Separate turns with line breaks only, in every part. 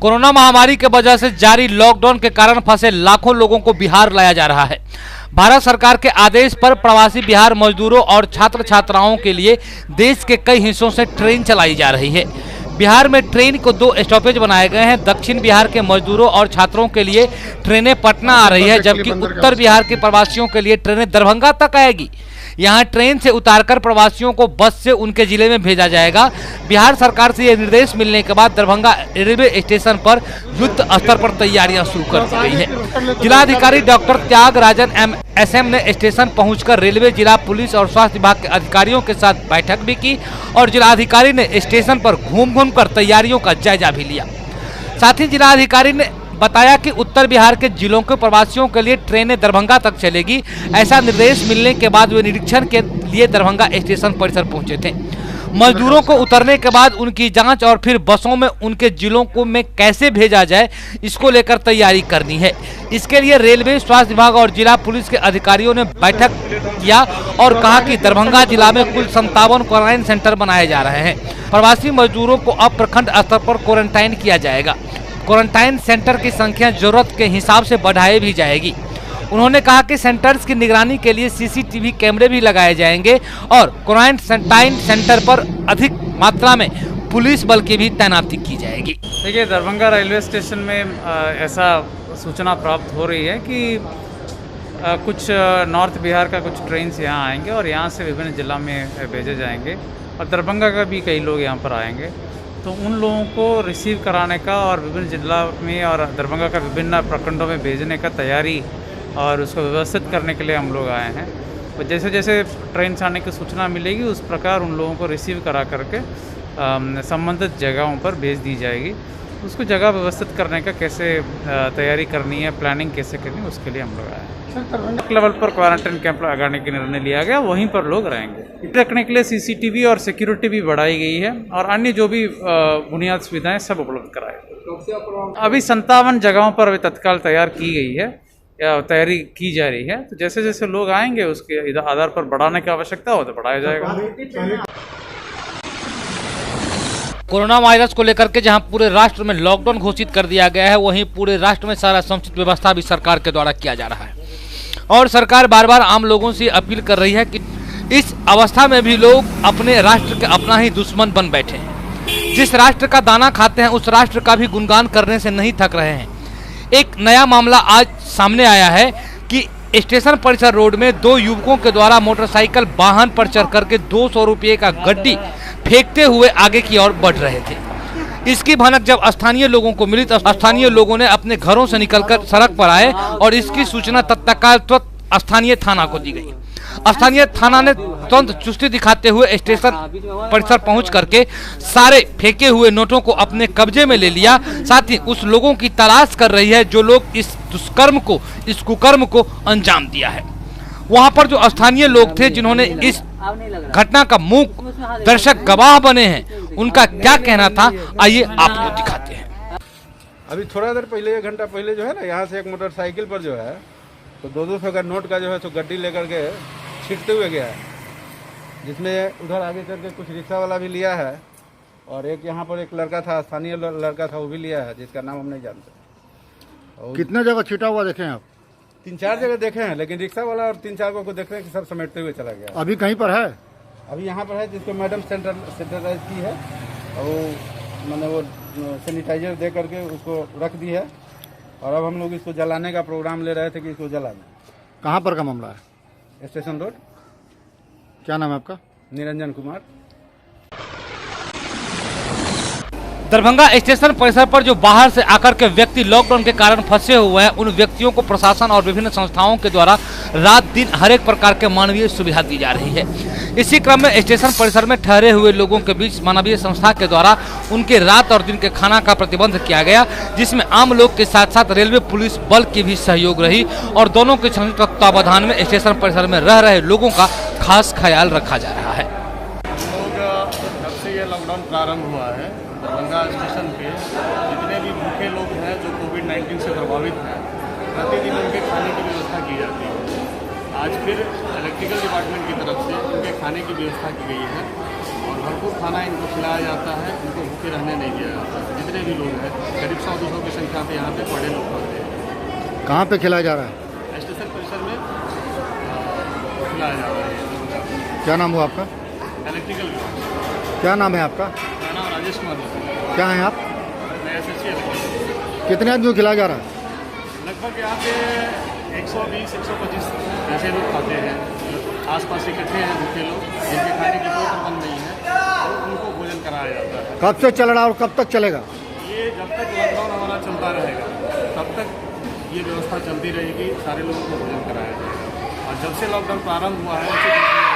Corona महामारी के वजह से जारी लॉकडाउन के कारण फंसे लाखों लोगों को बिहार लाया जा रहा है। भारत सरकार के आदेश पर प्रवासी बिहार मजदूरों और छात्र छात्राओं के लिए देश के कई हिस्सों से ट्रेन चलाई जा रही है। बिहार में ट्रेन को 2 स्टॉपेज बनाए गए हैं। दक्षिण बिहार के मजदूरों और छात्रों के लिए ट्रेनें पटना आ रही है, जबकि उत्तर बिहार के प्रवासियों के लिए ट्रेनें दरभंगा तक आएगी। यहां ट्रेन से उतारकर प्रवासियों को बस से उनके जिले में भेजा जाएगा। बिहार सरकार से यह निर्देश मिलने के बाद दरभंगा रेलवे स्टेशन पर युद्ध स्तर पर तैयारियां शुरू कर दी गई है। जिलाधिकारी डॉक्टर त्यागराजन SM ने स्टेशन पहुंचकर रेलवे, जिला पुलिस और स्वास्थ्य विभाग के अधिकारियों के साथ बैठक भी की और जिलाधिकारी ने स्टेशन पर घूम कर तैयारियों का जायजा भी लिया। साथ ही जिलाधिकारी ने बताया कि उत्तर बिहार के जिलों के प्रवासियों के लिए ट्रेनें दरभंगा तक चलेगी। ऐसा निर्देश मिलने के बाद वे निरीक्षण के लिए दरभंगा स्टेशन परिसर पहुंचे थे। मजदूरों को उतरने के बाद उनकी जांच और फिर बसों में उनके जिलों को में कैसे भेजा जाए, इसको लेकर तैयारी करनी है। इसके लिए रेलवे, स्वास्थ्य विभाग और जिला पुलिस के अधिकारियों ने बैठक किया और कहा कि दरभंगा जिला में कुल 57 क्वारंटाइन सेंटर बनाए जा रहे हैं। प्रवासी मजदूरों को अब प्रखंड स्तर पर क्वारंटाइन किया जाएगा। क्वारंटाइन सेंटर की संख्या जरूरत के हिसाब से बढ़ाई भी जाएगी। उन्होंने कहा कि सेंटर्स की निगरानी के लिए CCTV कैमरे भी लगाए जाएंगे और क्वारंटाइन सेंटर पर अधिक मात्रा में पुलिस बल की भी तैनाती की जाएगी।
देखिए, दरभंगा रेलवे स्टेशन में ऐसा सूचना प्राप्त हो रही है कि कुछ नॉर्थ बिहार का कुछ ट्रेन यहाँ आएंगे और यहाँ से विभिन्न जिला में भेजे जाएंगे और दरभंगा का भी कई लोग यहाँ पर आएंगे। तो उन लोगों को रिसीव कराने का और विभिन्न जिला में और दरभंगा का विभिन्न प्रखंडों में भेजने का तैयारी और उसको व्यवस्थित करने के लिए हम लोग आए हैं। और जैसे जैसे ट्रेन से आने की सूचना मिलेगी उस प्रकार उन लोगों को रिसीव करा करके संबंधित जगहों पर भेज दी जाएगी। उसको जगह व्यवस्थित करने का कैसे तैयारी करनी है, प्लानिंग कैसे करनी है, उसके लिए हम लोग आए हैं। लेवल पर क्वारंटाइन कैंप लगाने का निर्णय लिया गया, वहीं पर लोग रहेंगे। रखने के लिए CCTV और सिक्योरिटी भी बढ़ाई गई है और अन्य जो भी बुनियाद सुविधाएं सब उपलब्ध कराए। अभी 57 जगहों पर अभी तत्काल तैयार की गई है या तैयारी की जा रही है। तो जैसे जैसे लोग आएंगे उसके आधार पर बढ़ाने की आवश्यकता हो तो बढ़ाया जाएगा।
कोरोना वायरस को लेकर के जहां पूरे राष्ट्र में लॉकडाउन घोषित कर दिया गया है, वहीं पूरे राष्ट्र में सारा समुचित व्यवस्था भी सरकार के द्वारा किया जा रहा है और सरकार बार बार आम लोगों से अपील कर रही है कि इस अवस्था में भी लोग अपने राष्ट्र के अपना ही दुश्मन बन बैठे हैं। जिस राष्ट्र का दाना खाते हैं उस राष्ट्र का भी गुणगान करने से नहीं थक रहे हैं। एक नया मामला आज सामने आया है कि स्टेशन परिसर रोड में 2 युवकों के द्वारा मोटरसाइकिल वाहन पर चढ़ करके 200 रुपये का गड्डी फेंकते हुए आगे की ओर बढ़ रहे थे। इसकी भनक जब स्थानीय लोगों को मिली तो स्थानीय लोगों ने अपने घरों से निकलकर सड़क पर आए और इसकी सूचना तत्काल स्थानीय थाना को दी गई। स्थानीय थाना ने तुरंत चुस्ती दिखाते हुए स्टेशन परिसर पहुंच करके सारे फेंके हुए नोटों को अपने कब्जे में ले लिया। साथ ही उस लोगों की तलाश कर रही है जो लोग इस दुष्कर्म को, इस कुकर्म को अंजाम दिया है। वहां पर जो स्थानीय लोग थे जिन्होंने इस घटना का मूक दर्शक गवाह बने हैं, उनका क्या कहना था, आइए आपको दिखाते हैं।
अभी थोड़ा देर पहले, 1 घंटा पहले जो है ना, यहाँ से एक मोटरसाइकिल पर जो है तो 200 का नोट का जो है तो गड्डी लेकर के छींटते हुए गया है, जिसमें उधर आगे करके कुछ रिक्शा वाला भी लिया है और एक यहाँ पर एक लड़का था, स्थानीय लड़का था, वो भी लिया है, जिसका नाम हम नहीं जानते।
कितना जगह छीटा हुआ देखे हैं आप?
3-4 जगह देखे हैं, लेकिन रिक्शा वाला और 3-4 को देख रहे हैं कि सब समेटते हुए चला गया।
अभी कहीं पर है?
अभी यहाँ पर है, जिसको मैडम सेंटराइज की है और वो मैंने वो सैनिटाइजर दे करके उसको रख दी है और अब हम लोग इसको जलाने का प्रोग्राम ले रहे थे कि इसको जला दें।
कहाँ पर का मामला है?
Station road.
क्या नाम है आपका?
निरंजन कुमार।
दरभंगा स्टेशन परिसर पर जो बाहर से आकर के व्यक्ति लॉकडाउन के कारण फंसे हुए हैं, उन व्यक्तियों को प्रशासन और विभिन्न संस्थाओं के द्वारा रात दिन हर एक प्रकार के मानवीय सुविधा दी जा रही है। इसी क्रम में स्टेशन परिसर में ठहरे हुए लोगों के बीच मानवीय संस्था के द्वारा उनके रात और दिन के खाना का प्रतिबंध किया गया, जिसमें आम लोग के साथ साथ रेलवे पुलिस बल की भी सहयोग रही और दोनों के संयुक्त तत्वावधान में स्टेशन परिसर में रह रहे लोगों का खास ख्याल रखा जा रहा है।
जब से ये लॉकडाउन प्रारंभ हुआ है, दरभंगा स्टेशन पे जितने भी भूखे लोग हैं जो कोविड-19 से प्रभावित हैं, प्रतिदिन उनके खाने की व्यवस्था की जाती है। आज फिर इलेक्ट्रिकल डिपार्टमेंट की तरफ से उनके खाने की व्यवस्था की गई है और भरपूर खाना इनको खिलाया जाता है, इनको भूखे रहने नहीं दिया जाता है। जितने भी लोग हैं करीब 100-200 की संख्या पे यहाँ पे बड़े लोग खाते हैं।
कहाँ पे खिलाया जा रहा है?
स्टेशन परिसर में खिलाया जा रहा है।
क्या नाम हुआ आपका?
इलेक्ट्रिकल विभाग।
क्या नाम है आपका?
मेरा नाम राजेश कुमार है।
क्या हैं आप?
मैं SSC इलेक्ट्रिकल।
कितने आदमी को खिलाया जा रहा है?
लगभग यहाँ पे 120-125 ऐसे लोग खाते हैं। आसपास इकट्ठे हैं भूखे लोग जिनके खाने की कोई प्रबंध नहीं है, और उनको भोजन कराया जाता है।
कब से चल रहा है और कब तक चलेगा?
ये जब तक लॉकडाउन हमारा चलता रहेगा तब तक ये व्यवस्था चलती रहेगी, सारे लोगों को भोजन कराया जाएगा। और जब से लॉकडाउन प्रारंभ हुआ है उसी दिन से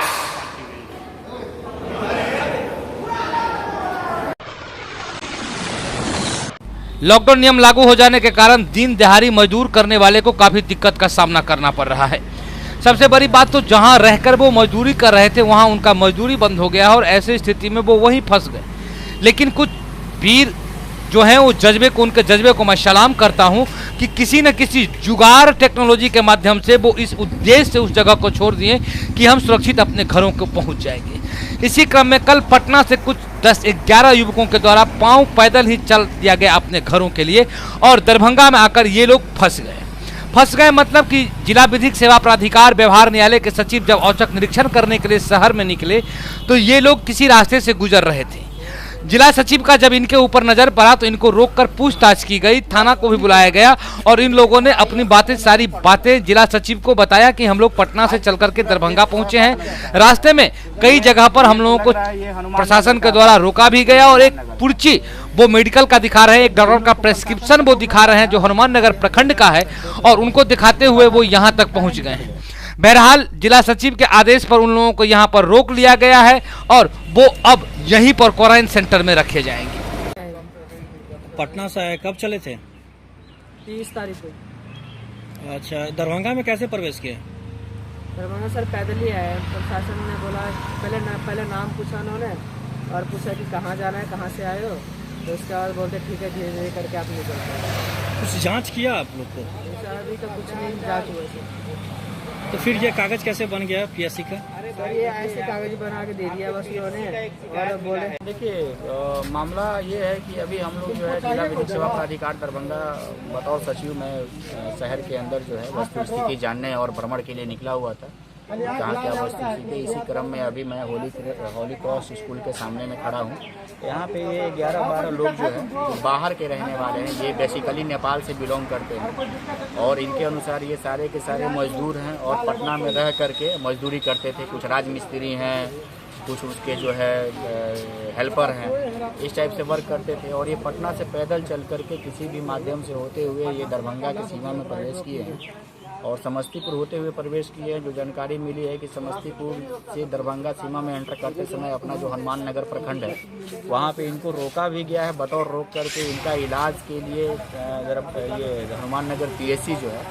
लॉकडाउन नियम लागू हो जाने के कारण दिन दिहाड़ी मजदूर करने वाले को काफी दिक्कत का सामना करना पड़ रहा है। सबसे बड़ी बात तो जहां रहकर वो मजदूरी कर रहे थे वहां उनका मजदूरी बंद हो गया और ऐसी स्थिति में वो वहीं फंस गए। लेकिन कुछ वीर जो हैं वो उनके जज्बे को मैं सलाम करता हूं कि किसी न किसी जुगाड़ टेक्नोलॉजी के माध्यम से वो इस उद्देश्य से उस जगह को छोड़ दिए कि हम सुरक्षित अपने घरों को पहुंच जाएंगे। इसी क्रम में कल पटना से कुछ 10-11 युवकों के द्वारा पांव पैदल ही चल दिया गया अपने घरों के लिए और दरभंगा में आकर ये लोग फंस गए। मतलब कि जिला विधिक सेवा प्राधिकार व्यवहार न्यायालय के सचिव जब औचक निरीक्षण करने के लिए शहर में निकले तो ये लोग किसी रास्ते से गुजर रहे थे। जिला सचिव का जब इनके ऊपर नजर पड़ा तो इनको रोककर पूछताछ की गई, थाना को भी बुलाया गया और इन लोगों ने अपनी सारी बातें जिला सचिव को बताया कि हम लोग पटना से चल करके दरभंगा पहुंचे हैं। रास्ते में कई जगह पर हम लोगों को प्रशासन के द्वारा रोका भी गया और एक पुर्ची वो मेडिकल का दिखा रहे हैं, एक डॉक्टर का प्रेस्क्रिप्शन वो दिखा रहे हैं जो हनुमान नगर प्रखंड का है और उनको दिखाते हुए वो यहाँ तक पहुँच गए हैं। बहरहाल जिला सचिव के आदेश पर उन लोगों को यहाँ पर रोक लिया गया है और वो अब यहीं पर क्वारंटाइन सेंटर में रखे जाएंगे।
पटना से आए, कब चले थे?
30 तारीख को।
अच्छा, दरभंगा में कैसे प्रवेश किए?
दरभंगा सर पैदल ही आए। प्रशासन ने बोला पहले नाम पूछा उन्होंने और पूछा कि कहाँ जाना है, कहाँ से आए हो, तो उसके बाद बोलते ठीक है धीरे धीरे करके आप निकल गए।
कुछ जांच किया आप लोग को?
अभी तो कुछ नहीं जाँच हुआ सर।
तो फिर ये कागज कैसे बन गया PSC का?
सर ये ऐसे कागज बना के दे दिया बस उन्होंने और बोले।
देखिए मामला ये है कि अभी हम लोग जो है जिला विधिक सेवा प्राधिकार दरभंगा बतौर सचिव मैं शहर के अंदर जो है वस्तु स्थिति जानने और भ्रमण के लिए निकला हुआ था। कहाँ क्या वस्तु स्थिति, इसी क्रम में अभी मैं होली क्रॉस स्कूल के सामने में खड़ा हूँ। यहाँ पे ये 11-12 लोग जो है बाहर के रहने वाले हैं, ये बेसिकली नेपाल से बिलोंग करते हैं और इनके अनुसार ये सारे के सारे मजदूर हैं और पटना में रह करके मजदूरी करते थे। कुछ राजमिस्त्री हैं, कुछ उसके जो है हेल्पर हैं, इस टाइप से वर्क करते थे और ये पटना से पैदल चल करके किसी भी माध्यम से होते हुए ये दरभंगा की सीमा में प्रवेश किए हैं और समस्तीपुर होते हुए प्रवेश किए हैं। जो जानकारी मिली है कि समस्तीपुर से दरभंगा सीमा में एंटर करते समय अपना जो हनुमान नगर प्रखंड है वहाँ पे इनको रोका भी गया है। बतौर रोक करके इनका इलाज के लिए ये हनुमान नगर PSC जो है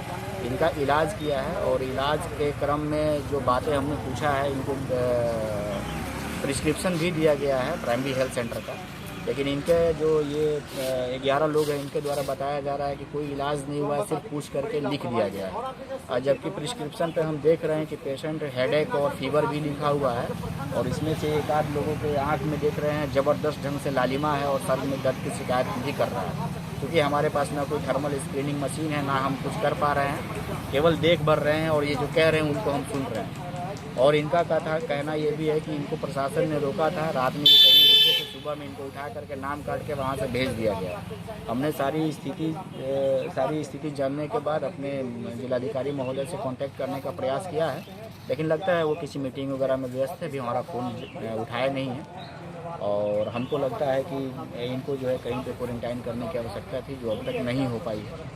इनका इलाज किया है और इलाज के क्रम में जो बातें हमने पूछा है इनको प्रिस्क्रिप्शन भी दिया गया है प्राइमरी हेल्थ सेंटर का। लेकिन इनके जो ये 11 लोग हैं इनके द्वारा बताया जा रहा है कि कोई इलाज नहीं हुआ है, सिर्फ पूछ करके लिख दिया गया है। और जबकि प्रिस्क्रिप्शन पे हम देख रहे हैं कि पेशेंट हेडेक और फीवर भी लिखा हुआ है और इसमें से एक आध लोगों के आँख में देख रहे हैं ज़बरदस्त ढंग से लालिमा है और सर में दर्द की शिकायत भी कर रहा है। क्योंकि हमारे पास ना कोई थर्मल स्क्रीनिंग मशीन है, ना हम कुछ कर पा रहे हैं, केवल देख भर रहे हैं और ये जो कह रहे हैं उनको हम सुन रहे हैं। और इनका कहना ये भी है कि इनको प्रशासन ने रोका था, रात में भी कहीं रुके थे, सुबह में इनको उठा करके नाम काट के वहाँ से भेज दिया गया। हमने सारी स्थिति जानने के बाद अपने जिलाधिकारी महोदय से कांटेक्ट करने का प्रयास किया है, लेकिन लगता है वो किसी मीटिंग वगैरह में व्यस्त है, भी हमारा फ़ोन उठाया नहीं है। और हमको लगता है कि इनको जो है कहीं पे क्वारंटाइन करने की आवश्यकता थी जो अब तक नहीं हो पाई है।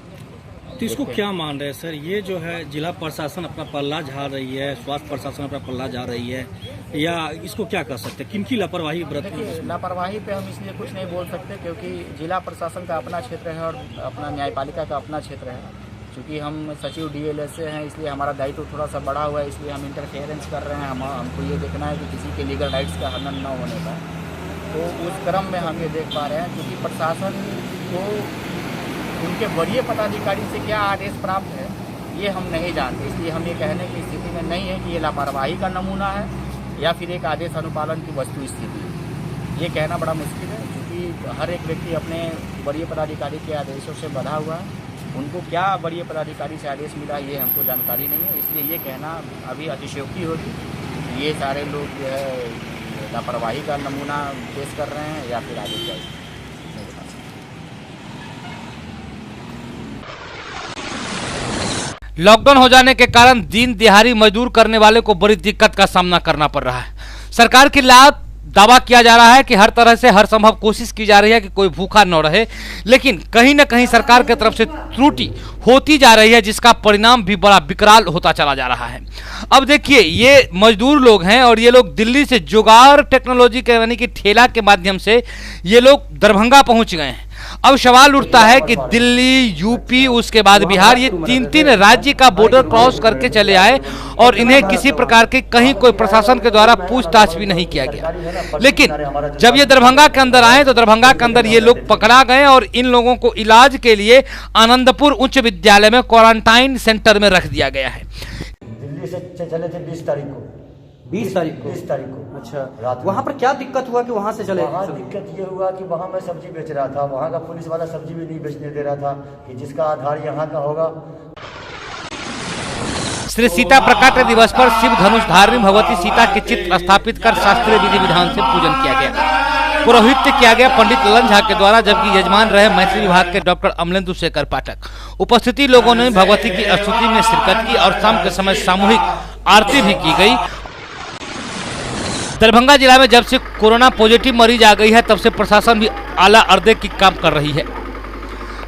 तो इसको क्या मान रहे हैं सर? ये जो है जिला प्रशासन अपना पल्ला झाड़ रही है, स्वास्थ्य प्रशासन अपना पल्ला झाड़ रही है, या इसको क्या कर सकते हैं? किनकी लापरवाही बरत रही है?
लापरवाही पे हम इसलिए कुछ नहीं बोल सकते क्योंकि जिला प्रशासन का अपना क्षेत्र है और अपना न्यायपालिका का अपना क्षेत्र है। चूँकि हम सचिव DLS से हैं इसलिए हमारा दायित्व थोड़ा सा बड़ा हुआ है, इसलिए हम इंटरफेरेंस कर रहे हैं। हमको ये देखना है कि किसी के लीगल राइट्स का हनन न होने का। तो उस क्रम में हम ये देख पा रहे हैं क्योंकि प्रशासन को उनके वरीय पदाधिकारी से क्या आदेश प्राप्त है ये हम नहीं जानते, इसलिए हम ये कहने की स्थिति में नहीं है कि ये लापरवाही का नमूना है या फिर एक आदेश अनुपालन की वस्तु स्थिति है। ये कहना बड़ा मुश्किल है, क्योंकि हर एक व्यक्ति अपने वरीय पदाधिकारी के आदेशों से बंधा हुआ है। उनको क्या वरीय पदाधिकारी से आदेश मिला ये हमको जानकारी नहीं है, इसलिए ये कहना अभी अतिशयोक्ति होगी। ये सारे लोग जो है लापरवाही का नमूना पेश कर रहे हैं या फिर आगे क्या नहीं बता सकते।
लॉकडाउन हो जाने के कारण दिन दिहाड़ी मजदूर करने वाले को बड़ी दिक्कत का सामना करना पड़ रहा है। सरकार की लात दावा किया जा रहा है कि हर तरह से हर संभव कोशिश की जा रही है कि कोई भूखा न रहे, लेकिन कहीं न कहीं सरकार की तरफ से त्रुटि होती जा रही है, जिसका परिणाम भी बड़ा विकराल होता चला जा रहा है। अब देखिए, ये मजदूर लोग हैं और ये लोग दिल्ली से जुगाड़ टेक्नोलॉजी के यानी कि ठेला के माध्यम से ये लोग दरभंगा पहुंच गए हैं। अब सवाल उठता है कि दिल्ली, यूपी, उसके बाद बिहार, ये तीन राज्य का बॉर्डर क्रॉस करके चले आए और इन्हें किसी प्रकार के कहीं कोई प्रशासन के द्वारा पूछताछ भी नहीं किया गया। लेकिन जब ये दरभंगा के अंदर आए तो दरभंगा के अंदर ये लोग पकड़ा गए और इन लोगों को इलाज के लिए आनंदपुर उच्च विद्यालय में क्वारंटाइन सेंटर में रख दिया गया है।
दिल्ली से चले थे 20 तारीख को।
20 तारीख को?
20 तारीख को।
अच्छा, वहाँ पर क्या दिक्कत हुआ कि वहाँ से चले?
वहाँ दिक्कत ये हुआ कि वहाँ मैं सब्जी बेच रहा था, वहाँ का पुलिस वाला सब्जी भी नहीं बेचने दे रहा था कि जिसका आधार यहाँ का होगा।
श्री सीता प्रकाट्य दिवस पर शिव धनुष धारिणी भगवती सीता के चित्र स्थापित कर शास्त्रीय विधि विधान से पूजन किया गया। पुरोहित्य किया गया पंडित ललन झा के द्वारा, जबकि यजमान रहे मैथिली विभाग के डॉक्टर अमलेंदु शेखर पाठक। उपस्थिति लोगों ने भगवती की स्तुति में शिरकत की और शाम के समय सामूहिक आरती भी की गई। दरभंगा जिला में जब से कोरोना पॉजिटिव मरीज आ गई है तब से प्रशासन भी आला अर्दे की काम कर रही है।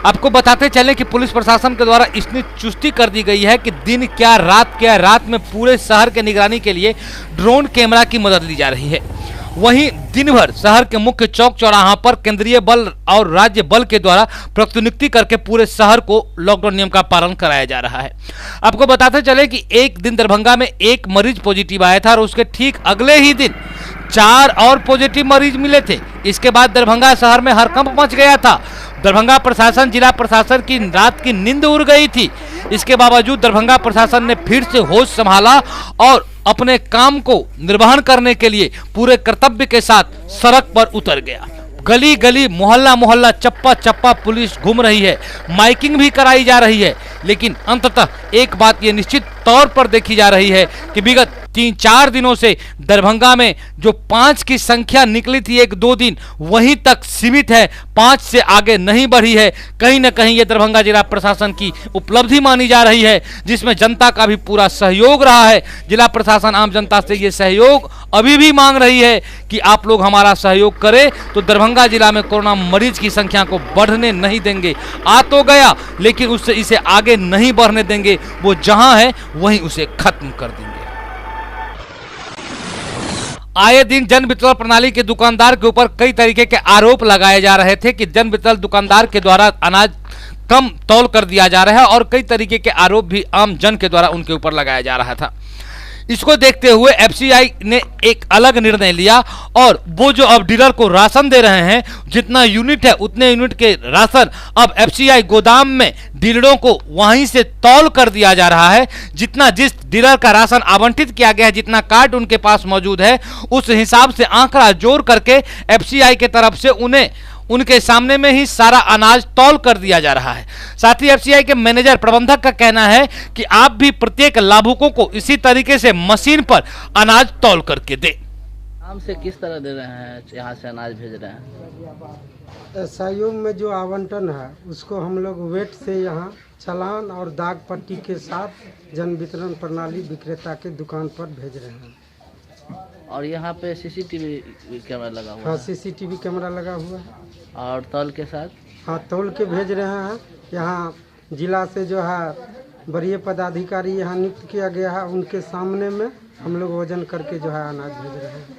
आपको बताते चलें कि पुलिस प्रशासन के द्वारा इतनी चुस्ती कर दी गई है कि दिन क्या रात में पूरे शहर के निगरानी के लिए ड्रोन कैमरा की मदद ली जा रही है। वहीं दिन भर शहर के मुख्य चौक चौराहा पर केंद्रीय बल और राज्य बल के द्वारा प्रतिनियुक्ति करके पूरे शहर को लॉकडाउन नियम का पालन कराया जा रहा है। आपको बताते चले कि एक दिन दरभंगा में एक मरीज पॉजिटिव आया था और उसके ठीक अगले ही दिन 4 और पॉजिटिव मरीज मिले थे। इसके बाद दरभंगा शहर में हड़कंप मच गया था। दरभंगा प्रशासन, जिला प्रशासन की रात की नींद उड़ गई थी। इसके बावजूद दरभंगा प्रशासन ने फिर से होश संभाला और अपने काम को निर्वहन करने के लिए पूरे कर्तव्य के साथ सड़क पर उतर गया। गली गली, मोहल्ला मोहल्ला, चप्पा चप्पा पुलिस घूम रही है, माइकिंग भी कराई जा रही है। लेकिन अंततः एक बात ये निश्चित तौर पर देखी जा रही है कि विगत 3-4 दिनों से दरभंगा में जो 5 की संख्या निकली थी 1-2 दिन, वहीं तक सीमित है, 5 से आगे नहीं बढ़ी है। कहीं न कहीं ये दरभंगा जिला प्रशासन की उपलब्धि मानी जा रही है, जिसमें जनता का भी पूरा सहयोग रहा है। जिला प्रशासन आम जनता से ये सहयोग अभी भी मांग रही है कि आप लोग हमारा सहयोग करें तो दरभंगा जिला में कोरोना मरीज की संख्या को बढ़ने नहीं देंगे। आ तो गया लेकिन उससे इसे आगे नहीं बढ़ने देंगे, वो जहां है वहीं उसे खत्म कर देंगे। आए दिन जन वितरण प्रणाली के दुकानदार के ऊपर कई तरीके के आरोप लगाए जा रहे थे कि जन वितरण दुकानदार के द्वारा अनाज कम तौल कर दिया जा रहा है और कई तरीके के आरोप भी आम जन के द्वारा उनके ऊपर लगाया जा रहा था। इसको देखते हुए एफसीआई ने एक अलग निर्णय लिया और वो जो अब डीलर को राशन दे रहे हैं, जितना यूनिट है उतने यूनिट के राशन अब एफसीआई गोदाम में डीलरों को वहीं से तौल कर दिया जा रहा है। जितना जिस डीलर का राशन आवंटित किया गया है, जितना कार्ड उनके पास मौजूद है, उस हिसाब से आंकड़ा जोड़ करके एफसीआई के तरफ से उन्हें उनके सामने में ही सारा अनाज तौल कर दिया जा रहा है। साथ ही एफसीआई के मैनेजर प्रबंधक का कहना है कि आप भी प्रत्येक लाभुकों को इसी तरीके से मशीन पर अनाज तौल करके दे।
आम से किस तरह दे रहे हैं, यहाँ से अनाज भेज रहे हैं?
एसआईओ में जो आवंटन है उसको हम लोग वेट से यहाँ चालान और दाग पट्टी के साथ जन वितरण प्रणाली विक्रेता के दुकान पर भेज रहे हैं।
और यहाँ पे सीसीटीवी कैमरा लगा हुआ है?
हाँ, सीसीटीवी कैमरा लगा हुआ है।
और तौल के साथ?
हाँ, तौल के भेज रहे हैं। यहाँ जिला से जो है वरीय पदाधिकारी यहाँ नियुक्त किया गया है, उनके सामने में हम लोग वजन करके जो है अनाज भेज रहे हैं।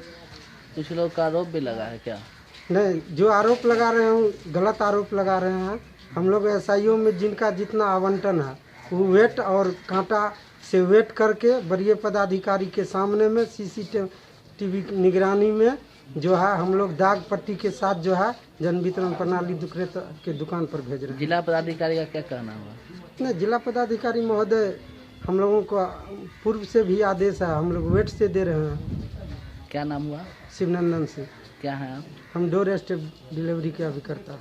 कुछ लोग का आरोप भी लगा है क्या?
नहीं, जो आरोप लगा रहे हैं गलत आरोप लगा रहे हैं। हम लोग एसआईओ में जिनका जितना आवंटन है वो वेट और कांटा से वेट करके वरीय पदाधिकारी के सामने में सीसीटीवी निगरानी में जो है हम लोग दाग पट्टी के साथ जो है जन वितरण प्रणाली विक्रेता के दुकान पर भेज रहे हैं।
जिला पदाधिकारी का क्या कहना हुआ?
नहीं, जिला पदाधिकारी महोदय हम लोगों को पूर्व से भी आदेश है, हम लोग वेट से दे रहे हैं।
क्या नाम हुआ?
शिवनंदन से।
क्या हैं आप?
हम डोर स्टेप डिलीवरी का भी करता है।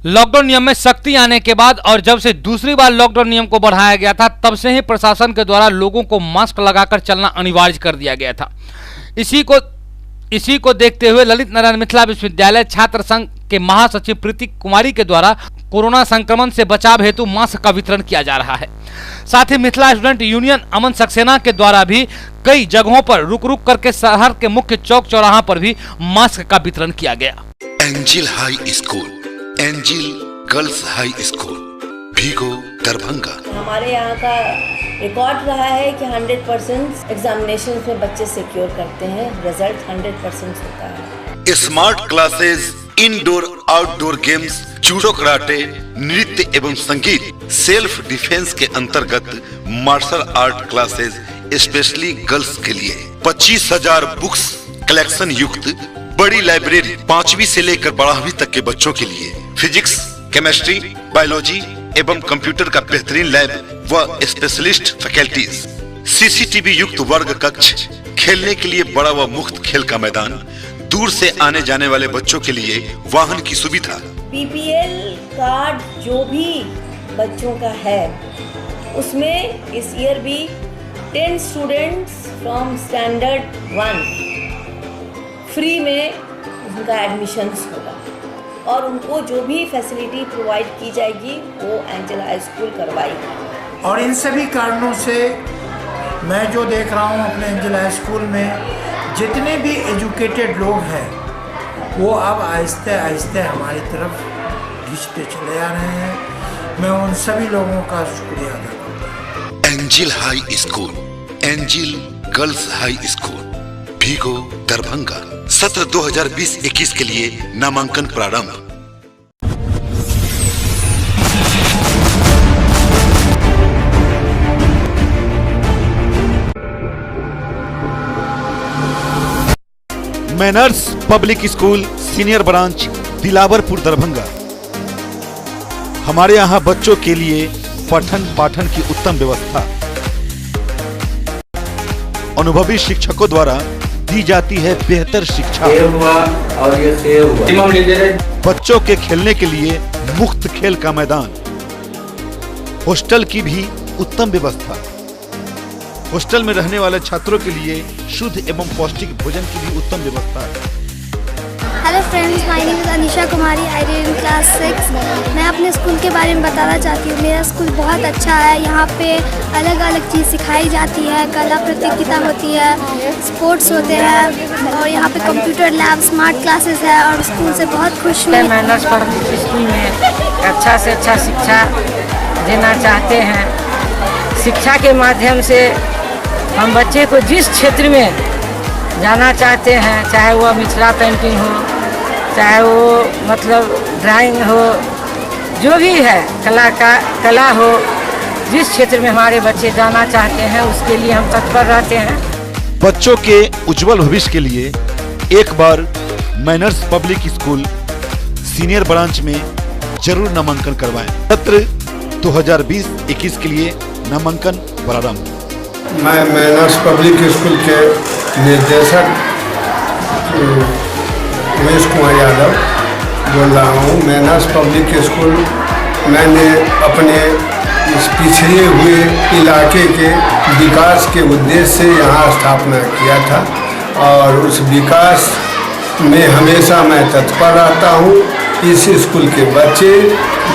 लॉकडाउन नियम में सख्ती आने के बाद और जब से दूसरी बार लॉकडाउन नियम को बढ़ाया गया था, तब से ही प्रशासन के द्वारा लोगों को मास्क लगाकर चलना अनिवार्य कर दिया गया था। इसी को देखते हुए ललित नारायण मिथिला विश्वविद्यालय छात्र संघ के महासचिव प्रीति कुमारी के द्वारा कोरोना संक्रमण से बचाव हेतु मास्क का वितरण किया जा रहा है। साथ ही मिथिला स्टूडेंट यूनियन अमन सक्सेना के द्वारा भी कई जगहों पर रुक रुक करके शहर के मुख्य चौक चौराहा पर भी मास्क का वितरण किया गया।
Angel high school, Angel girls high school, Bhigo Darbhanga.
हमारे यहाँ का रिकॉर्ड रहा है कि 100% एग्जामिनेशन में बच्चे सिक्योर करते हैं, रिजल्ट 100% होता है।
Smart classes, indoor outdoor games, judo karate, नृत्य एवं संगीत, सेल्फ डिफेंस के अंतर्गत martial art classes specially girls के लिए 25,000 बुक्स कलेक्शन युक्त बड़ी लाइब्रेरी 5वीं से लेकर 12वीं तक के बच्चों के लिए, फिजिक्स, केमिस्ट्री, बायोलॉजी एवं कंप्यूटर का बेहतरीन लैब व स्पेशलिस्ट फैकल्टीज, सीसीटीवी युक्त वर्ग कक्ष, खेलने के लिए बड़ा व मुफ्त खेल का मैदान, दूर से आने जाने वाले बच्चों के लिए वाहन की सुविधा।
बीपीएल कार्ड जो भी बच्चों का है उसमें इस ईयर भी 10 स्टूडेंट्स फ्रॉम स्टैंडर्ड 1 फ्री में उनका एडमिशन्स होगा और उनको जो भी फैसिलिटी प्रोवाइड की जाएगी वो एंजल हाई स्कूल करवाएगी।
और इन सभी कारणों से मैं जो देख रहा हूँ अपने एंजल हाई स्कूल में जितने भी एजुकेटेड लोग हैं वो अब आहिस्ते आहिस्ते हमारी तरफ घिसते चले आ रहे हैं। मैं उन सभी लोगों का शुक्रिया अदा करता हूँ।
Angel high school, Angel girls high school, Bhigo Darbhanga. सत्र 2020-21 के लिए नामांकन प्रारंभ।
Manners public school senior branch Dilawarpur Darbhanga. हमारे यहाँ बच्चों के लिए पठन पाठन की उत्तम व्यवस्था, अनुभवी शिक्षकों द्वारा दी जाती है बेहतर शिक्षा।
और ये
बच्चों के खेलने के लिए मुफ्त खेल का मैदान, हॉस्टल की भी उत्तम व्यवस्था, हॉस्टल में रहने वाले छात्रों के लिए शुद्ध एवं पौष्टिक भोजन की भी उत्तम व्यवस्था है।
Hello friends, my name is Anisha Kumari, I read in class 6। मैं अपने स्कूल के बारे में बताना चाहती हूँ। मेरा स्कूल बहुत अच्छा है। यहाँ पे अलग अलग चीज़ सिखाई जाती है, कला प्रतियोगिता होती है, स्पोर्ट्स होते हैं और यहाँ पे कंप्यूटर लैब, स्मार्ट क्लासेस है और स्कूल से बहुत खुश हूँ।
मैनर्स पब्लिक स्कूल में अच्छा से अच्छा शिक्षा देना चाहते हैं। शिक्षा के माध्यम से हम बच्चे को जिस क्षेत्र में जाना चाहते हैं, चाहे वो मिथिला पेंटिंग हो, चाहे वो मतलब ड्राइंग हो, जो भी है कला हो, जिस क्षेत्र में हमारे बच्चे जाना चाहते हैं उसके लिए हम तत्पर रहते हैं।
बच्चों के उज्जवल भविष्य के लिए एक बार Manners public school senior branch में जरूर नामांकन करवाएं। सत्र 2020-21 के लिए नामांकन प्रारंभ।
मैं मैनर्स पब्लिक स्कूल के निर्देशक उमेश कुमार यादव बोल रहा हूँ। मैनर्स पब्लिक स्कूल मैंने अपने इस पिछड़े हुए इलाके के विकास के उद्देश्य से यहाँ स्थापना किया था और उस विकास में हमेशा मैं तत्पर रहता हूँ। इस स्कूल के बच्चे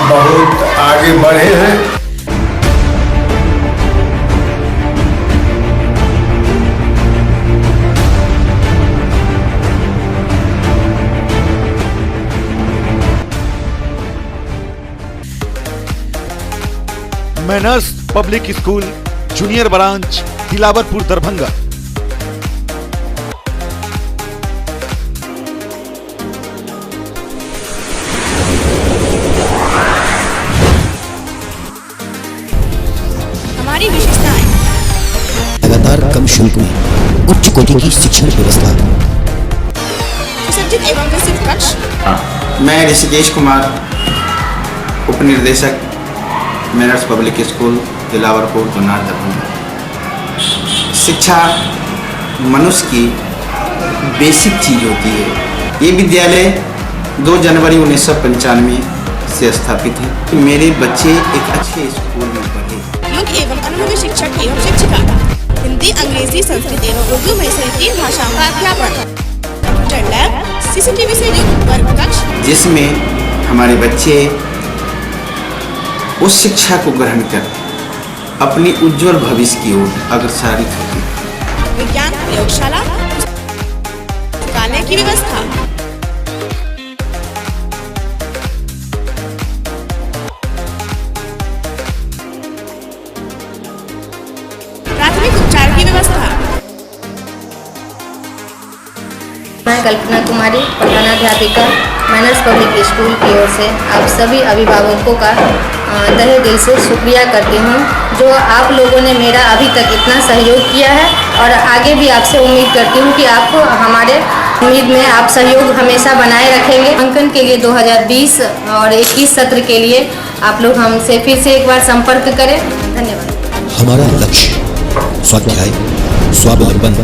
बहुत आगे बढ़े हैं।
Manners public school junior branch Dilawarpur Darbhanga.
हमारी विशेषताएं
लगातार कम शुल्क में उच्च कोटि की शिक्षण व्यवस्था।
सुसज्जित एवं विस्तृत कक्ष।
मैं ऋषिकेश कुमार, उप निर्देशक manners public school Dilawarpur Junnar Darbhanga. शिक्षा मनुष्य की बेसिक चीज होती है। ये विद्यालय 2 जनवरी 1995 से स्थापित है कि मेरे बच्चे एक अच्छे स्कूल में पढ़े।
योग्य एवं अनुभवी शिक्षक एवं शिक्षिका, हिंदी, अंग्रेजी, संस्कृत एवं उर्दू में से 3 भाषाओं का अध्यापन, कंप्यूटर लैब, CCTV से युक्त वर्ग कक्ष, जिसमें
हमारे बच्चे उस शिक्षा को ग्रहण कर अपनी उज्जवल भविष्य की ओर अग्रसरित होते हैं।
विज्ञान प्रयोगशाला, पुस्तकालय की व्यवस्था, प्राथमिक उपचार की व्यवस्था।
मैं Kalpana Kumari, प्रधानाध्यापिका, manners public school की ओर से आप सभी अभिभावकों का तहे दिल से शुक्रिया करती हूँ, जो आप लोगों ने मेरा अभी तक इतना सहयोग किया है और आगे भी आपसे उम्मीद करती हूँ कि आप हमारे उम्मीद में आप सहयोग हमेशा बनाए रखेंगे। अंकन के लिए 2020 और 21 सत्र के लिए आप लोग हमसे फिर से एक बार संपर्क करें। धन्यवाद।
हमारा लक्ष्य स्वाध्याय, स्वावलंबन,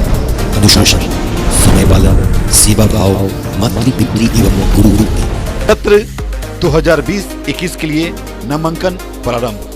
अनुशासन, समय पालन, सेवा भाव, मातृ पितृ एवं गुरु।
सत्र 2020-21 के लिए नामांकन प्रारंभ।